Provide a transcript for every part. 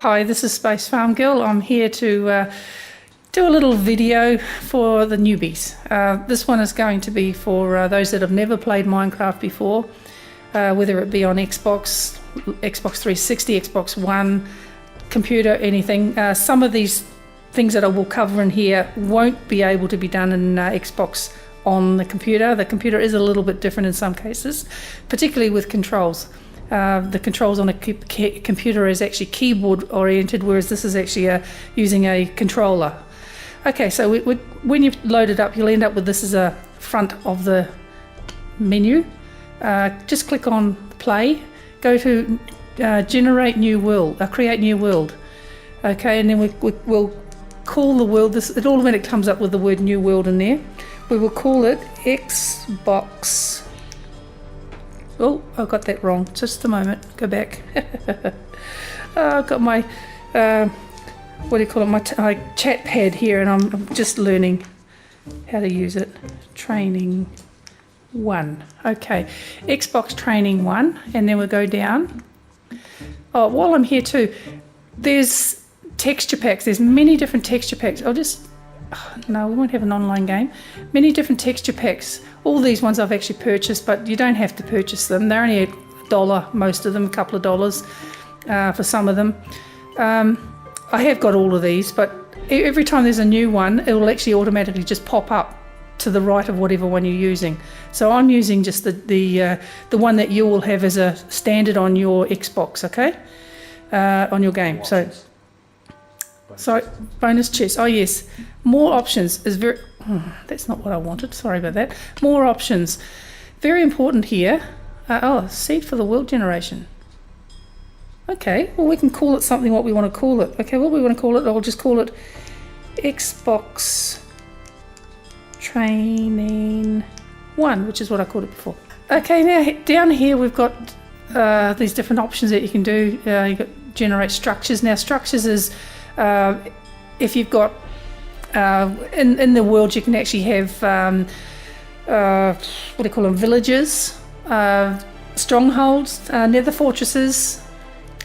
Hi, this is SpaceFarmGirl. I'm here to do a little video for the newbies. This one is going to be for those that have never played Minecraft before, whether it be on Xbox 360, Xbox One, computer, anything. Some of these things that I will cover in here won't be able to be done in Xbox on the computer. The computer is a little bit different in some cases, particularly with controls. The controls on a computer is actually keyboard oriented, whereas this is actually using a controller. Okay, so when you load it up, you'll end up with this as a front of the menu. Just click on play, go to generate new world, create new world. Okay, and then we'll call the world, it automatically comes up with the word new world in there. We will call it Xbox. Oh, I got that wrong. Just a moment. Go back. I've got my, what do you call it, my chat pad here, and I'm just learning how to use it. Training 1. Okay, Xbox Training 1, and then we'll go down. Oh, while I'm here too, there's texture packs. There's many different texture packs. No, we won't have an online game. Many different texture packs. All these ones I've actually purchased, but you don't have to purchase them. They're only $1, most of them, a couple of dollars for some of them. I have got all of these, but every time there's a new one, it will actually automatically just pop up to the right of whatever one you're using. So I'm using just the one that you will have as a standard on your Xbox, okay? On your game. So bonus chest. Oh yes, more options is very. That's not what I wanted. Sorry about that. More options, very important here. Seed for the world generation. Okay, well we can call it something what we want to call it. Okay, what we want to call it, I'll just call it Xbox Training 1, which is what I called it before. Okay, now down here we've got these different options that you can do. You've got generate structures. Now structures is if you've got in the world, you can actually have what do you call them, villages, strongholds, nether fortresses,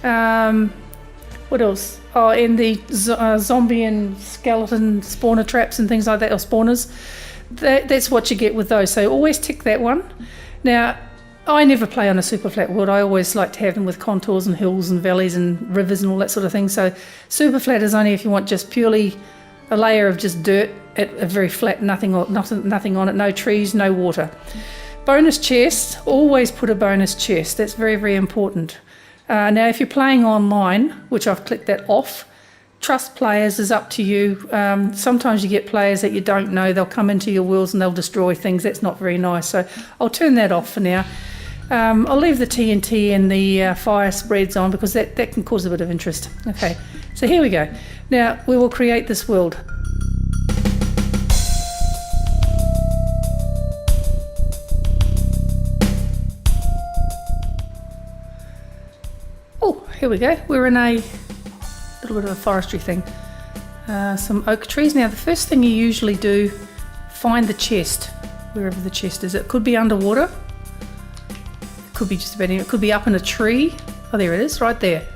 what else, and the zombie and skeleton spawner traps and things like that, or spawners. That's what you get with those, so always tick that one. Now I never play on a super flat world. I always like to have them with contours and hills and valleys and rivers and all that sort of thing. So super flat is only if you want just purely a layer of just dirt at a very flat, nothing on it, no trees, no water. Bonus chest, always put a bonus chest. That's very, very important. Now if you're playing online, which I've clicked that off, trust players is up to you. Sometimes you get players that you don't know, they'll come into your worlds and they'll destroy things. That's not very nice, so I'll turn that off for now. I'll leave the TNT and the fire spreads on because that can cause a bit of interest. Okay, so here we go. Now we will create this world. Oh, here we go. We're in a little bit of a forestry thing. Some oak trees. Now the first thing you usually do, find the chest, wherever the chest is. It could be underwater. Could be just about anywhere. It could be up in a tree. Oh, there it is, right there.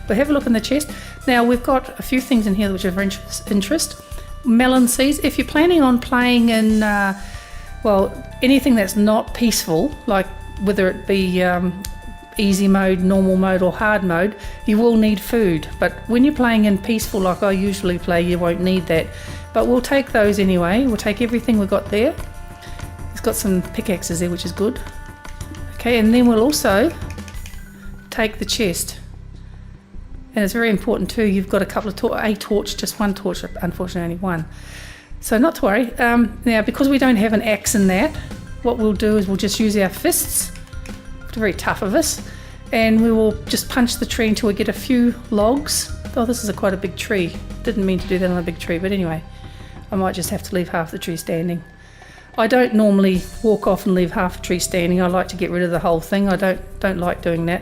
But have a look in the chest. Now we've got a few things in here which are of interest. Melon seeds. If you're planning on playing in, well, anything that's not peaceful, like whether it be easy mode, normal mode, or hard mode, you will need food. But when you're playing in peaceful, like I usually play, you won't need that. But we'll take those anyway. We'll take everything we've got there. It's got some pickaxes there, which is good. Okay, and then we'll also take the chest, and it's very important too. You've got a couple of a torch, just one torch, unfortunately only one. So not to worry. Now because we don't have an axe in that, what we'll do is we'll just use our fists. It's very tough of us, and we will just punch the tree until we get a few logs. Oh, this is quite a big tree. Didn't mean to do that on a big tree, but anyway, I might just have to leave half the tree standing. I don't normally walk off and leave half a tree standing. I like to get rid of the whole thing. I don't like doing that.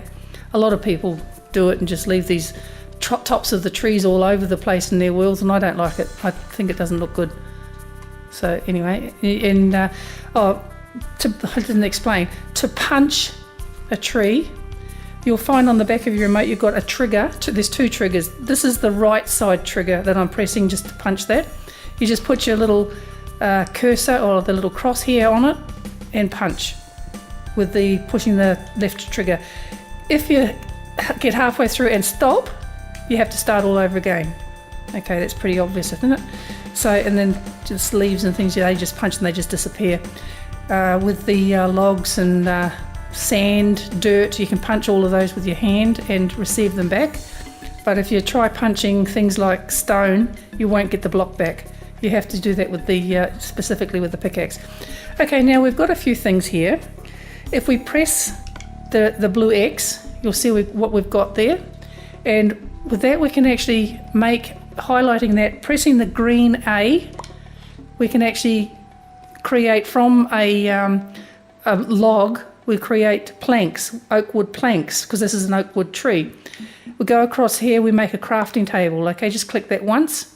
A lot of people do it and just leave these tops of the trees all over the place in their worlds, and I don't like it. I think it doesn't look good. So anyway, and I didn't explain. To punch a tree, you'll find on the back of your remote you've got a trigger. There's two triggers. This is the right side trigger that I'm pressing just to punch that. You just put your little cursor or the little crosshair on it and punch with the pushing the left trigger. If you get halfway through and stop, you have to start all over again. Okay, that's pretty obvious, isn't it? So, and then just leaves and things, they just punch and they just disappear. With the logs and sand, dirt, you can punch all of those with your hand and receive them back. But if you try punching things like stone, you won't get the block back. You have to do that with the specifically with the pickaxe. Okay, now we've got a few things here. If we press the blue X, you'll see what we've got there. And with that we can actually make, highlighting that, pressing the green A, we can actually create from a log, we create planks, oak wood planks, because this is an oak wood tree. We go across here, we make a crafting table. Okay, just click that once.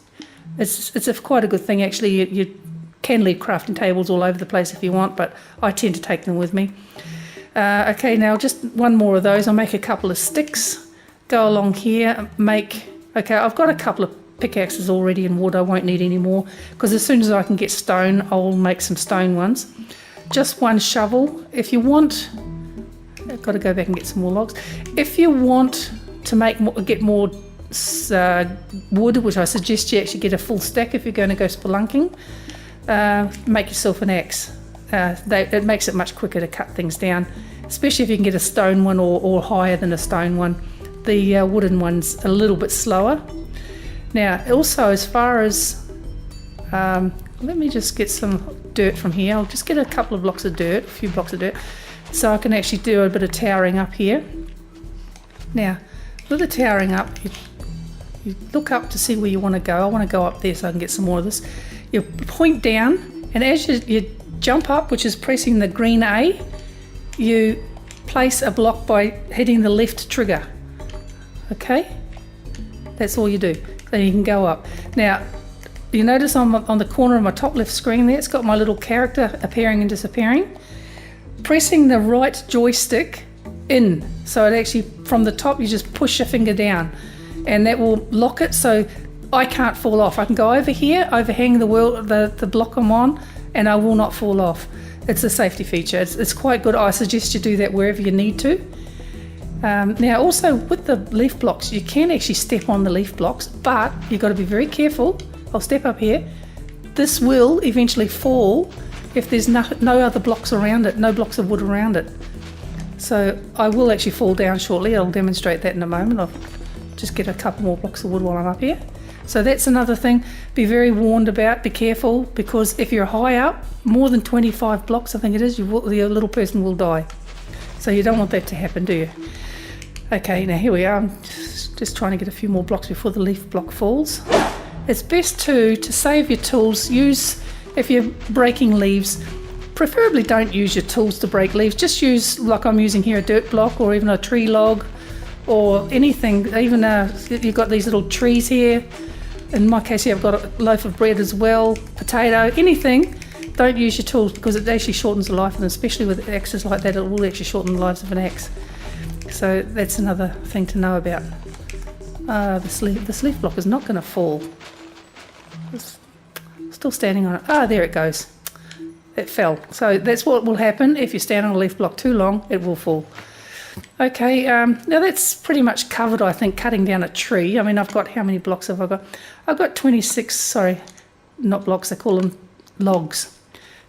It's quite a good thing actually. You can leave crafting tables all over the place if you want, but I tend to take them with me. Okay, now just one more of those. I'll make a couple of sticks, go along here, okay, I've got a couple of pickaxes already in wood. I won't need any more, because as soon as I can get stone, I'll make some stone ones. Just one shovel. If you want, I've got to go back and get some more logs. If you want to get more wood, which I suggest you actually get a full stack if you're going to go spelunking, make yourself an axe. It makes it much quicker to cut things down, especially if you can get a stone one or higher than a stone one. The wooden one's a little bit slower. Now also, as far as let me just get some dirt from here. I'll just get a couple of blocks of dirt, a few blocks of dirt, so I can actually do a bit of towering up here. Now with the towering up, you look up to see where you want to go. I want to go up there so I can get some more of this. You point down, and as you jump up, which is pressing the green A, you place a block by hitting the left trigger. Okay, that's all you do. Then you can go up. Now you notice on the corner of my top left screen there, it's got my little character appearing and disappearing. Pressing the right joystick in, so it actually, from the top, you just push your finger down and that will lock it so I can't fall off. I can go over here, overhang the block I'm on, and I will not fall off. It's a safety feature. It's quite good. I suggest you do that wherever you need to. Now also with the leaf blocks, you can actually step on the leaf blocks, but you've got to be very careful. I'll step up here. This will eventually fall if there's no other blocks around it, no blocks of wood around it. So I will actually fall down shortly. I'll demonstrate that in a moment. I'll just get a couple more blocks of wood while I'm up here. So that's another thing. Be very warned about, be careful, because if you're high up, more than 25 blocks I think it is, your little person will die. So you don't want that to happen, do you? Okay, now here we are. I'm just trying to get a few more blocks before the leaf block falls. It's best to save your tools, if you're breaking leaves, preferably don't use your tools to break leaves. Just use, like I'm using here, a dirt block or even a tree log or anything. Even you've got these little trees here. In my case here I've got a loaf of bread as well, potato, anything. Don't use your tools because it actually shortens the life of them, especially with axes like that. It will actually shorten the lives of an axe. So that's another thing to know about. This leaf block is not going to fall. It's still standing on it. There it goes. It fell. So that's what will happen if you stand on a leaf block too long, it will fall. Okay, now that's pretty much covered, I think, cutting down a tree. I mean, I've got, how many blocks have I got? I've got 26, sorry, not blocks, I call them logs.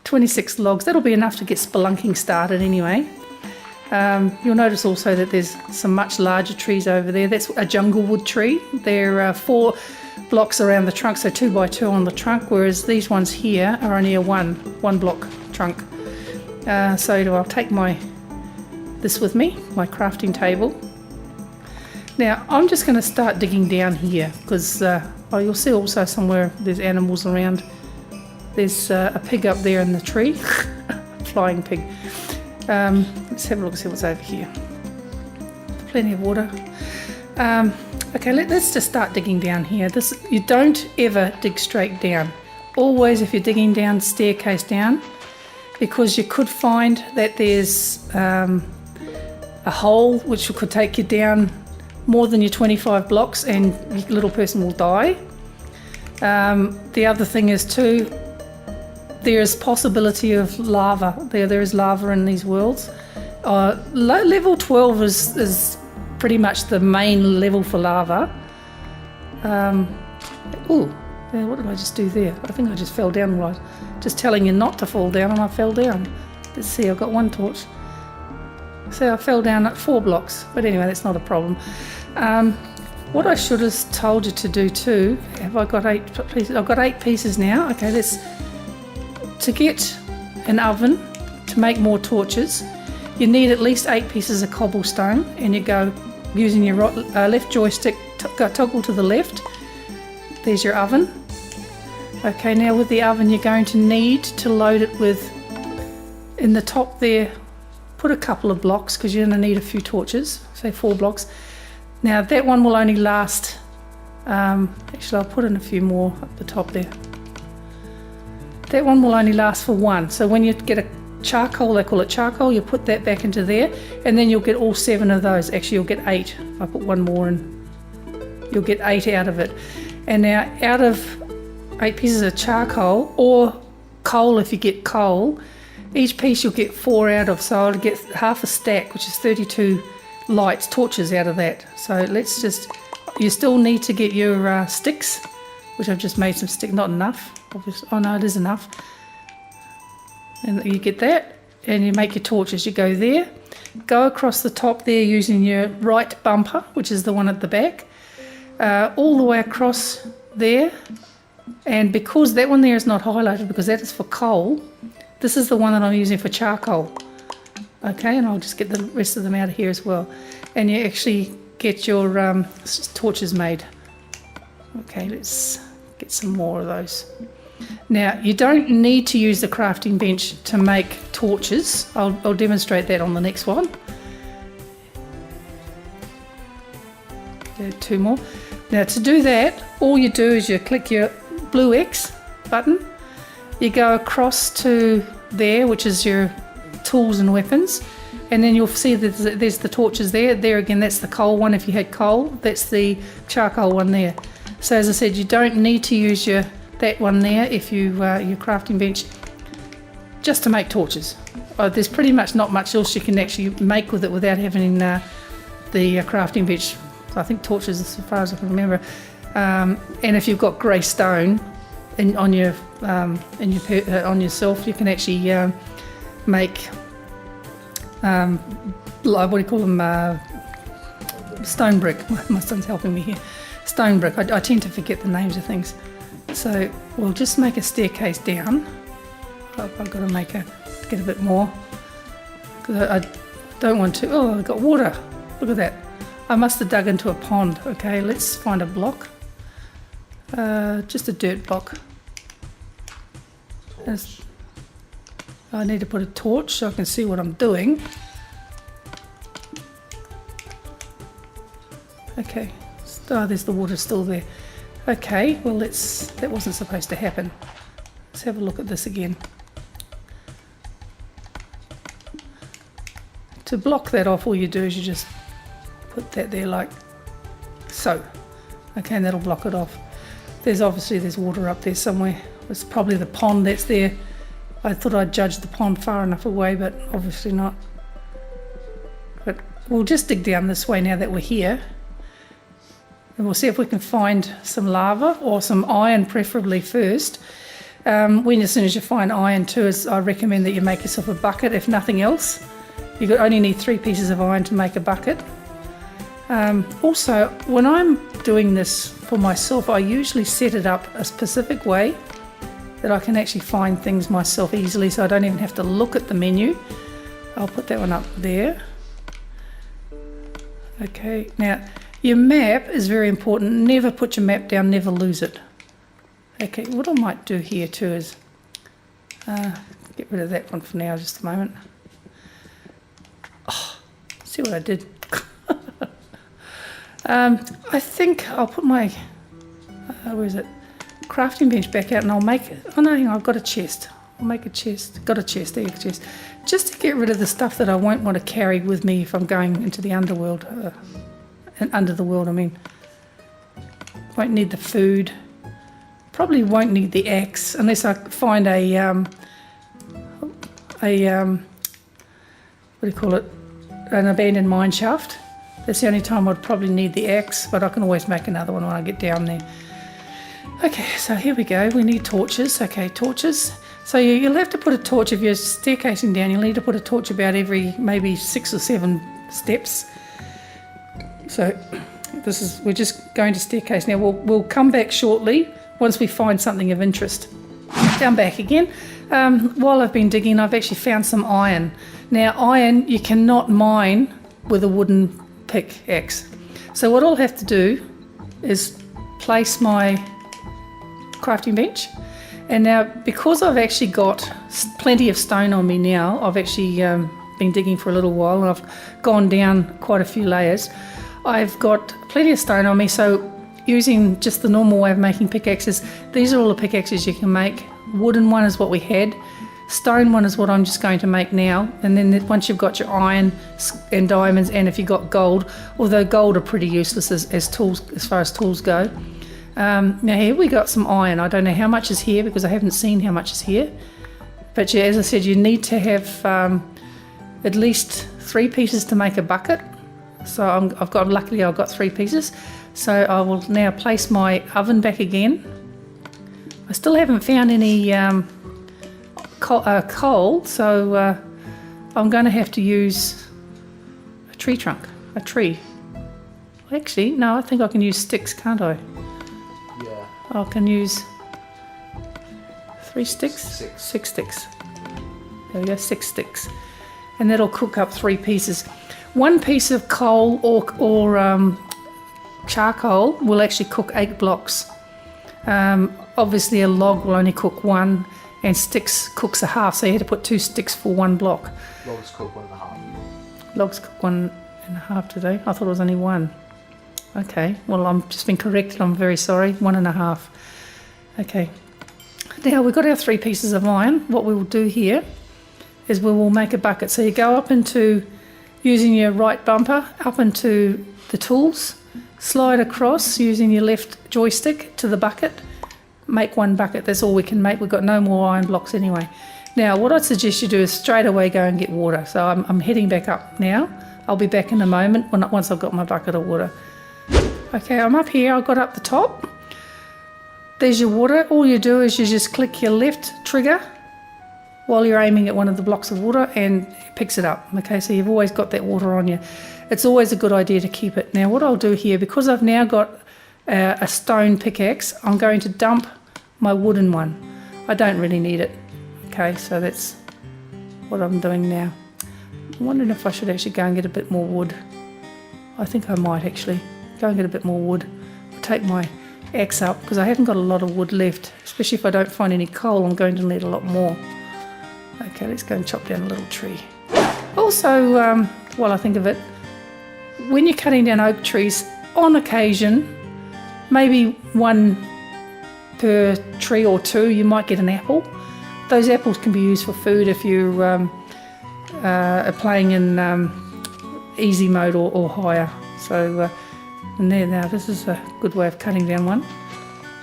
26 logs. That'll be enough to get spelunking started anyway. You'll notice also that there's some much larger trees over there. That's a jungle wood tree. There are 4 blocks around the trunk, so 2 by 2 on the trunk, whereas these ones here are only a one block trunk. So I'll take this with me, my crafting table. Now I'm just going to start digging down here because you'll see also somewhere there's animals around. There's a pig up there in the tree, flying pig. Let's have a look and see what's over here. Plenty of water. Okay, let's just start digging down here. You don't ever dig straight down. Always, if you're digging down, staircase down, because you could find that there's a hole which could take you down more than your 25 blocks and your little person will die. The other thing is too, there is possibility of lava. There is lava in these worlds. Level 12 is pretty much the main level for lava. What did I just do there? I think I just fell down right. Just telling you not to fall down and I fell down. Let's see, I've got one torch. So I fell down at 4 blocks, but anyway, that's not a problem. What I should have told you to do too, have I got 8 pieces? I've got 8 pieces now. Okay, to get an oven to make more torches, you need at least 8 pieces of cobblestone, and you go using your left joystick, toggle to the left. There's your oven. Okay, now with the oven you're going to need to load it with, in the top there, put a couple of blocks because you're going to need a few torches, say 4 blocks. Now that one will only last, actually I'll put in a few more up the top there. That one will only last for 1. So when you get a charcoal, they call it charcoal, you put that back into there and then you'll get all 7 of those. Actually you'll get 8. If I put one more in, you'll get 8 out of it. And now out of 8 pieces of charcoal or coal, if you get coal, each piece you'll get 4 out of, so I'll get half a stack, which is 32 lights, torches out of that. So let's just, you still need to get your sticks, which I've just made some stick, not enough, obviously. Oh no, it is enough. And you get that, and you make your torches. You go there, go across the top there using your right bumper, which is the one at the back, all the way across there. And because that one there is not highlighted, because that is for coal, this is the one that I'm using for charcoal. Okay, and I'll just get the rest of them out of here as well. And you actually get your torches made. Okay, let's get some more of those. Now, you don't need to use the crafting bench to make torches. I'll demonstrate that on the next one. There are 2 more. Now, to do that, all you do is you click your blue X button. You go across to there, which is your tools and weapons, and then you'll see that there's the torches there. There again, that's the coal one if you had coal. That's the charcoal one there. So as I said, you don't need to use that one there if you your crafting bench just to make torches. There's pretty much not much else you can actually make with it without having the crafting bench. I think torches, as far as I can remember. And if you've got grey stone on yourself, you can actually make what do you call them? Stone brick. My son's helping me here. Stone brick. I tend to forget the names of things. So we'll just make a staircase down. I've got to get a bit more because I don't want to. Oh, I've got water. Look at that. I must have dug into a pond. Okay, let's find a block. Just a dirt block. I need to put a torch so I can see what I'm doing. Okay, there's the water still there. Okay, well that wasn't supposed to happen. Let's have a look at this again. To block that off, all you do is you just put that there like so. Okay, and that'll block it off. There's water up there somewhere. It's probably the pond that's there. I thought I'd judged the pond far enough away, but obviously not. But we'll just dig down this way now that we're here. And we'll see if we can find some lava or some iron, preferably first. As soon as you find iron too, I recommend that you make yourself a bucket, if nothing else. You only need 3 pieces of iron to make a bucket. Also, when I'm doing this for myself, I usually set it up a specific way that I can actually find things myself easily, so I don't even have to look at the menu. I'll put that one up there. Okay, now your map is very important. Never put your map down, never lose it. Okay, what I might do here too is get rid of that one for now, just a moment. Oh, see what I did? I think I'll put my where is it? Crafting bench back out, and I'll make it. Oh no, hang on, I've got a chest. I'll make a chest. Got a chest, there, a chest. Just to get rid of the stuff that I won't want to carry with me if I'm going into the underworld. And under the world, I mean. Won't need the food. Probably won't need the axe unless I find a what do you call it? An abandoned mine shaft. That's the only time I'd probably need the axe, but I can always make another one when I get down there. Okay, so here we go. We need torches. Okay, torches. So you'll have to put a torch if you're staircasing down. You'll need to put a torch about every maybe 6 or 7 steps. So we're just going to staircase now. We'll come back shortly once we find something of interest. Down back again. While I've been digging, I've actually found some iron. Now, iron you cannot mine with a wooden pickaxe. So what I'll have to do is place my crafting bench. And now, because I've actually got plenty of stone on me now, I've actually been digging for a little while and I've gone down quite a few layers. I've got plenty of stone on me, so using just the normal way of making pickaxes, these are all the pickaxes you can make. Wooden one is what we had. Stone one is what I'm just going to make now. And then once you've got your iron and diamonds, and if you've got gold, although gold are pretty useless as tools, as far as tools go. Now here we got some iron. I don't know how much is here because I haven't seen how much is here. But yeah, as I said, you need to have at least 3 pieces to make a bucket. So luckily I've got 3 pieces. So I will now place my oven back again. I still haven't found any coal, so I'm going to have to use a tree trunk, a tree. Actually, no, I think I can use sticks, can't I? Yeah. I can use 3 sticks? 6. 6 sticks. There we go, 6 sticks. And that'll cook up 3 pieces. 1 piece of coal or charcoal will actually cook 8 blocks. Obviously a log will only cook 1 and sticks cooks a half, so you had to put 2 sticks for 1 block. Logs cook 1.5. Logs cook 1.5 today. I thought it was only 1. Okay, well I'm just been corrected, I'm very sorry. 1.5. Okay. Now we've got our 3 pieces of iron. What we will do here is we will make a bucket. So you go up into, using your right bumper, up into the tools, slide across using your left joystick to the bucket, make 1 bucket. That's all we can make. We've got no more iron blocks anyway. Now what I'd suggest you do is straight away go and get water. So I'm heading back up now. I'll be back in a moment once I've got my bucket of water. Okay, I'm up here. I got up the top. There's your water. All you do is you just click your left trigger while you're aiming at one of the blocks of water and it picks it up. Okay, so you've always got that water on you. It's always a good idea to keep it. Now what I'll do here, because I've now got a stone pickaxe, I'm going to dump my wooden one. I don't really need it. Okay, so that's what I'm doing now. I'm wondering if I should actually go and get a bit more wood. I think I might actually go and get a bit more wood. I'll take my axe up because I haven't got a lot of wood left, especially if I don't find any coal. I'm going to need a lot more. Okay, let's go and chop down a little tree. Also, while I think of it, when you're cutting down oak trees, on occasion, maybe 1 per tree or 2, you might get an apple. Those apples can be used for food if you are playing in easy mode or higher. So, and there now, this is a good way of cutting down one,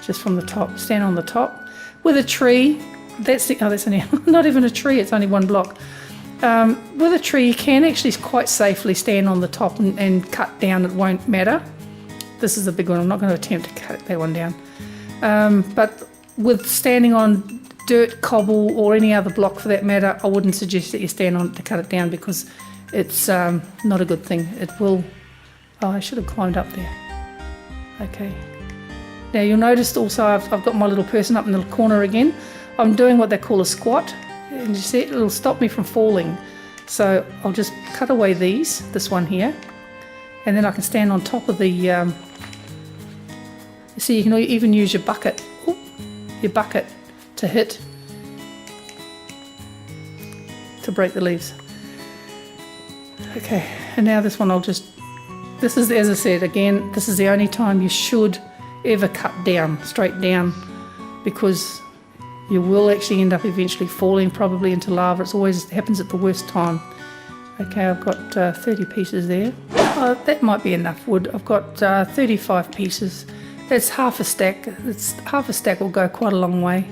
just from the top. Stand on the top. With a tree, that's only, not even a tree, it's only 1 block. With a tree, you can actually quite safely stand on the top and cut down, it won't matter. This is a big one, I'm not going to attempt to cut that one down. But with standing on dirt, cobble or any other block for that matter, I wouldn't suggest that you stand on it to cut it down because it's not a good thing. It will, oh, I should have climbed up there. Okay. Now you'll notice also I've got my little person up in the corner again. I'm doing what they call a squat, and you see it'll stop me from falling. So I'll just cut away this one here, and then I can stand on top of the, you see you can even use your bucket to hit, to break the leaves. Okay, and now this one this is, as I said again, this is the only time you should ever cut down, straight down, because you will actually end up eventually falling probably into lava. It always happens at the worst time. Okay, I've got 30 pieces there. That might be enough wood. I've got 35 pieces. That's half a stack. Half a stack will go quite a long way.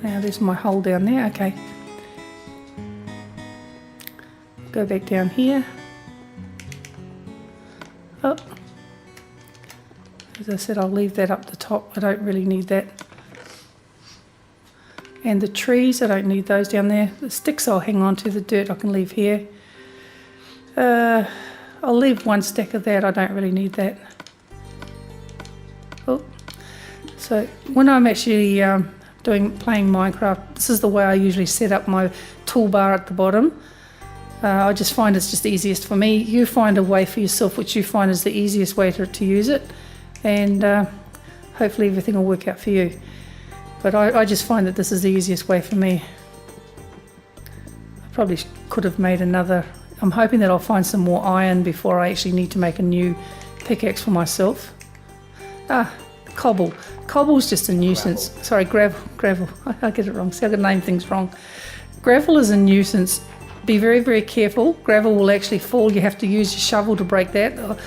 Now there's my hole down there. Okay. Go back down here. Oh. As I said, I'll leave that up the top. I don't really need that. And the trees, I don't need those down there. The sticks I'll hang on to, the dirt I can leave here. I'll leave one stack of that, I don't really need that. Oh. So when I'm actually playing Minecraft, this is the way I usually set up my toolbar at the bottom. I just find it's just easiest for me. You find a way for yourself which you find is the easiest way to use it, and hopefully everything will work out for you. But I just find that this is the easiest way for me. I probably could have made another. I'm hoping that I'll find some more iron before I actually need to make a new pickaxe for myself. Cobble. Cobble's just a nuisance. Gravel. Sorry, gravel. I get it wrong. See, I can name things wrong. Gravel is a nuisance. Be very, very careful. Gravel will actually fall. You have to use your shovel to break that.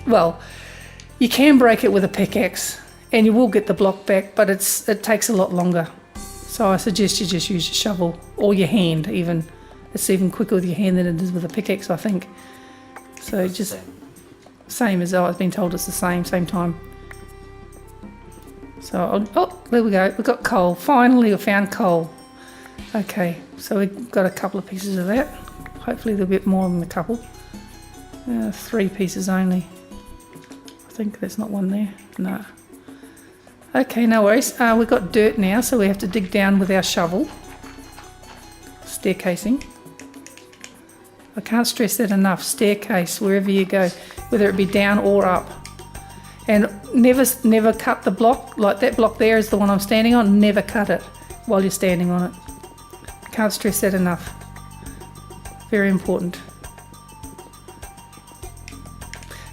Well, you can break it with a pickaxe and you will get the block back, but it takes a lot longer. So I suggest you just use your shovel or your hand even. It's even quicker with your hand than it is with a pickaxe, I think. So just same as I've been told, it's the same time. So, oh, there we go. We've got coal. Finally, we found coal. Okay, so we've got a couple of pieces of that. Hopefully there'll be a bit more than a couple. 3 pieces only. I think there's not one there. No. Okay, no worries. We've got dirt now, so we have to dig down with our shovel. Staircasing. I can't stress that enough. Staircase, wherever you go, whether it be down or up. And never cut the block. Like that block there is the one I'm standing on. Never cut it while you're standing on it. Can't stress that enough. Very important.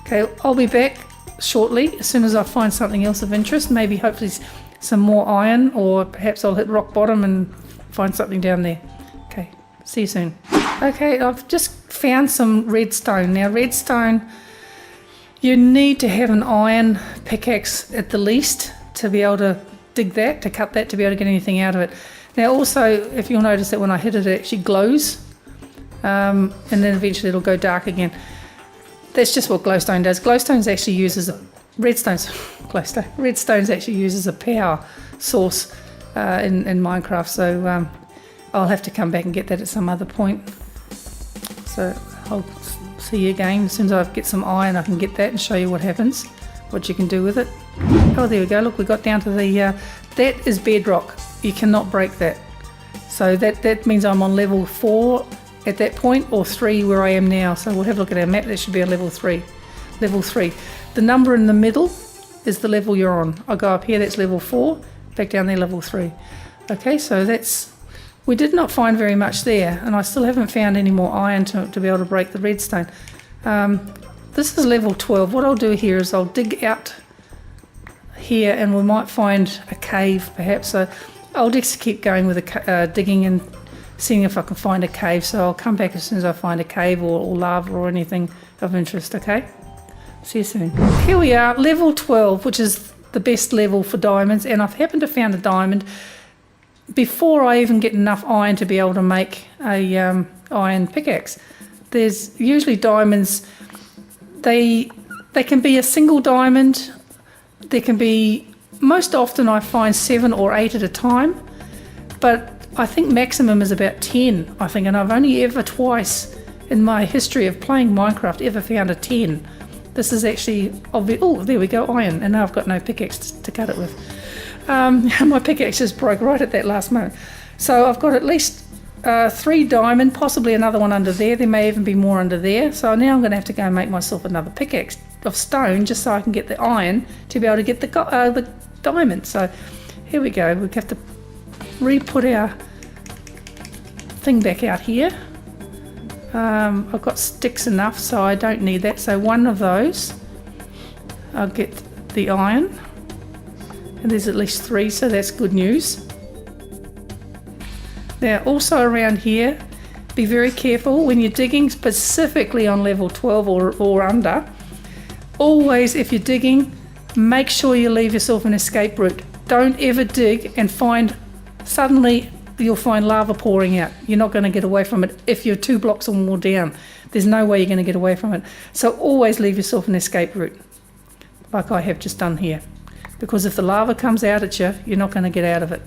Okay, I'll be back shortly as soon as I find something else of interest. Maybe hopefully some more iron, or perhaps I'll hit rock bottom and find something down there. Okay, see you soon. Okay, I've just found some redstone. Now redstone, you need to have an iron pickaxe at the least to be able to dig that, to cut that, to be able to get anything out of it. Now also, if you'll notice that when I hit it, it actually glows, and then eventually it'll go dark again. That's just what glowstone does. Glowstone's actually uses redstone's actually uses a power source in Minecraft. So I'll have to come back and get that at some other point. So I'll see you again as soon as I get some iron. I can get that and show you what happens, what you can do with it. Oh, there we go. Look, we got down to the. That is bedrock. You cannot break that. So that means I'm on level 4 at that point, or 3 where I am now. So we'll have a look at our map. That should be on level 3. Level 3. The number in the middle is the level you're on. I go up here, that's level 4. Back down there, level 3. Okay, so that's... We did not find very much there, and I still haven't found any more iron to be able to break the redstone. This is level 12. What I'll do here is I'll dig out here, and we might find a cave perhaps. So I'll just keep going with the digging and seeing if I can find a cave. So I'll come back as soon as I find a cave or lava or anything of interest, okay? See you soon. Here we are, level 12, which is the best level for diamonds, and I've happened to find a diamond before I even get enough iron to be able to make a iron pickaxe. There's usually diamonds, they can be a single diamond. There can be, most often I find 7 or 8 at a time, but I think maximum is about 10, I think, and I've only ever twice in my history of playing Minecraft ever found a 10. This is actually obvious. Oh, there we go, iron, and now I've got no pickaxe to cut it with. My pickaxe just broke right at that last moment. So I've got at least 3 diamond, possibly another one under there. There may even be more under there. So now I'm going to have to go and make myself another pickaxe of stone just so I can get the iron to be able to get the diamond. So here we go. We have to re-put our thing back out here. I've got sticks enough, so I don't need that. So one of those, I'll get the iron. And there's at least 3, so that's good news. Now also around here, be very careful when you're digging, specifically on level 12 or under. Always, if you're digging, make sure you leave yourself an escape route. Don't ever dig and suddenly you'll find lava pouring out. You're not going to get away from it if you're 2 blocks or more down. There's no way you're going to get away from it. So always leave yourself an escape route, like I have just done here. Because if the lava comes out at you, you're not going to get out of it.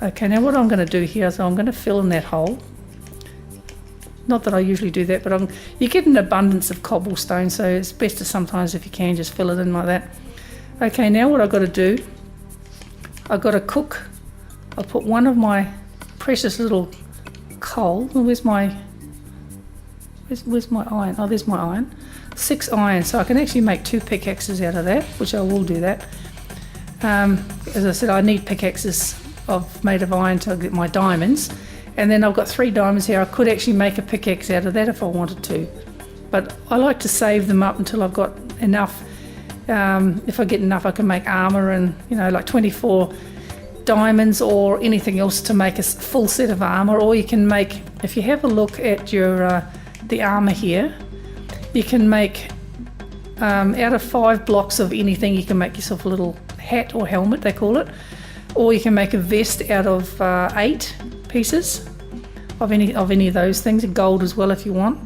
Okay, now what I'm going to do here is I'm going to fill in that hole. Not that I usually do that, but you get an abundance of cobblestone, so it's best to sometimes, if you can, just fill it in like that. Okay, now what I've got to do, I've got to cook. I'll put one of my precious little coal. Where's my iron? Oh, there's my iron. 6 iron, so I can actually make 2 pickaxes out of that, which I will do that. As I said, I need pickaxes made of iron to get my diamonds. And then I've got 3 diamonds here. I could actually make a pickaxe out of that if I wanted to. But I like to save them up until I've got enough. If I get enough, I can make armor and, like 24 diamonds or anything else to make a full set of armor. Or you can make, if you have a look at the armor here, you can make, out of 5 blocks of anything, you can make yourself a little hat or helmet, they call it. Or you can make a vest out of 8 pieces of any of those things, and gold as well if you want.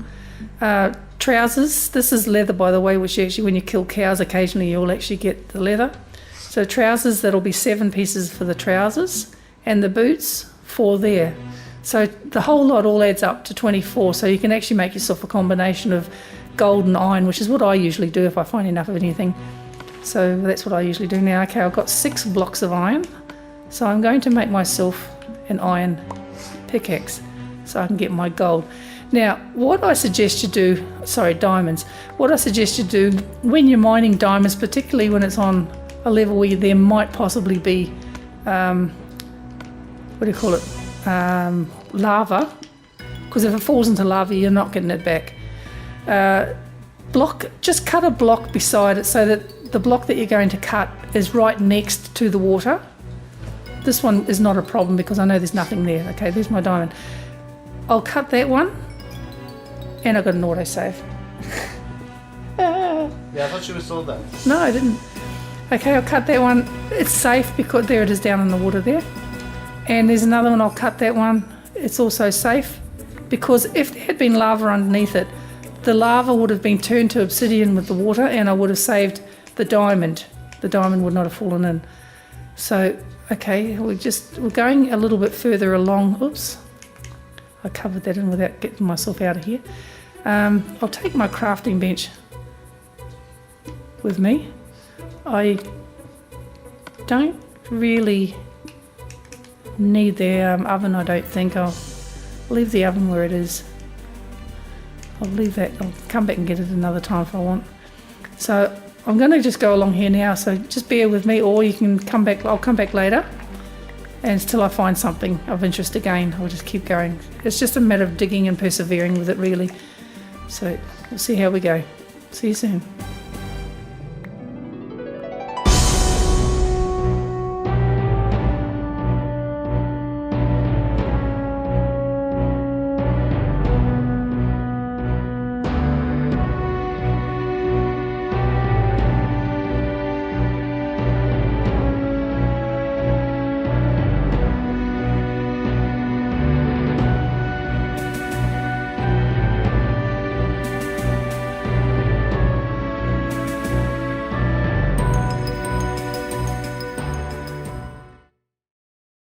Trousers, this is leather by the way, which actually when you kill cows occasionally you'll actually get the leather. So trousers, that'll be 7 pieces for the trousers, and the boots 4 there. So the whole lot all adds up to 24, so you can actually make yourself a combination of gold and iron, which is what I usually do if I find enough of anything. So that's what I usually do now. Okay, I've got 6 blocks of iron, so I'm going to make myself an iron pickaxe so I can get my gold. Now what I suggest you do, diamonds, what I suggest you do when you're mining diamonds, particularly when it's on a level where there might possibly be lava, because if it falls into lava you're not getting it back. Just cut a block beside it so that the block that you're going to cut is right next to the water. This one is not a problem because I know there's nothing there. Okay, there's my diamond. I'll cut that one, and I've got an autosave. Yeah, I thought you were still there. No, I didn't. Okay, I'll cut that one. It's safe because there it is down in the water there. And there's another one, I'll cut that one. It's also safe because if there had been lava underneath it, the lava would have been turned to obsidian with the water, and I would have saved the diamond. The diamond would not have fallen in. So okay, we're going a little bit further along. Oops, I covered that in without getting myself out of here. I'll take my crafting bench with me. I don't really need the oven, I don't think. I'll leave the oven where it is. I'll leave that. I'll come back and get it another time if I want. So I'm going to just go along here now, so just bear with me, or you can come back. I'll come back later, and until I find something of interest again, I'll just keep going. It's just a matter of digging and persevering with it, really. So we'll see how we go. See you soon.